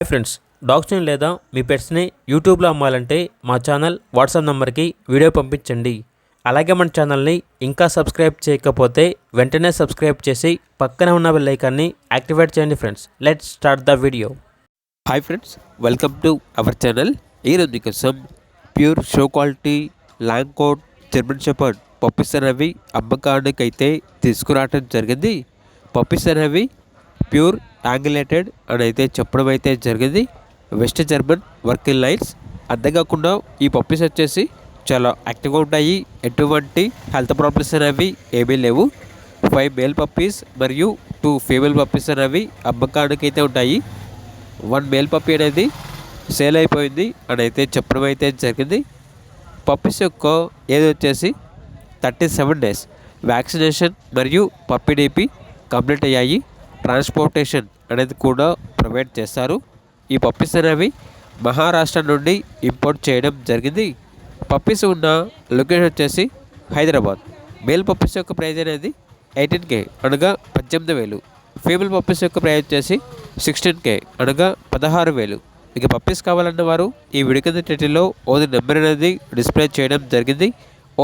Hi friends, డాగ్స్ని లేదా మీ పెట్స్ని యూట్యూబ్లో అమ్మాలంటే మా ఛానల్ వాట్సాప్ నెంబర్కి వీడియో పంపించండి. అలాగే మన ఛానల్ని ఇంకా సబ్స్క్రైబ్ చేయకపోతే వెంటనే సబ్స్క్రైబ్ చేసి పక్కనే ఉన్న బెల్ ఐకాన్ని యాక్టివేట్ చేయండి. Friends, let's start the video. Hi friends, welcome to our channel. ఈరోజు మీకోసం pure show quality long coat German shepherd puppies అనేవి అమ్మకానికి అయితే తీసుకురావడం జరిగింది. పప్పీస్ అనేవి ప్యూర్ యాంగులేటెడ్ అని అయితే చెప్పడం అయితే జరిగింది. West German working lines. అంతేకాకుండా ఈ పప్పీస్ వచ్చేసి చాలా యాక్టివ్గా ఉంటాయి. ఎటువంటి హెల్త్ ప్రాబ్లమ్స్ అనేవి ఏమీ లేవు. 5 మేల్ పప్పీస్ మరియు 2 ఫీమేల్ పప్పీస్ అనేవి అమ్మకానికి అయితే ఉంటాయి. 1 మేల్ పప్పీ అనేది సేల్ అయిపోయింది అని అయితే చెప్పడం అయితే జరిగింది. పప్పీస్ యొక్క ఏజ్ వచ్చేసి 37 డేస్. వ్యాక్సినేషన్ మరియు పప్పీ డీపీ కంప్లీట్ అయ్యాయి. ట్రాన్స్పోర్టేషన్ అనేది కూడా ప్రొవైడ్ చేస్తారు. ఈ పప్పీస్ అనేవి మహారాష్ట్ర నుండి ఇంపోర్ట్ చేయడం జరిగింది. పప్పీస్ ఉన్న లొకేషన్ వచ్చేసి హైదరాబాద్. మేల్ పప్పీస్ యొక్క ప్రైజ్ అనేది 18K అనగా 18,000. ఫీమేల్ పప్పీస్ యొక్క ప్రైజ్ వచ్చేసి 16K అనగా 16,000. ఇక పప్పీస్ కావాలన్న వారు ఈ వీడియో కింద టైటిల్లో ఓనర్ నెంబర్ అనేది డిస్ప్లే చేయడం జరిగింది.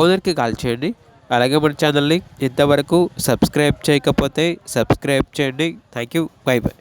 ఓనర్కి కాల్ చేయండి. అలాగే మన ఛానల్ని ఇంతవరకు సబ్స్క్రైబ్ చేయకపోతే సబ్స్క్రైబ్ చేయండి. Thank you. By by.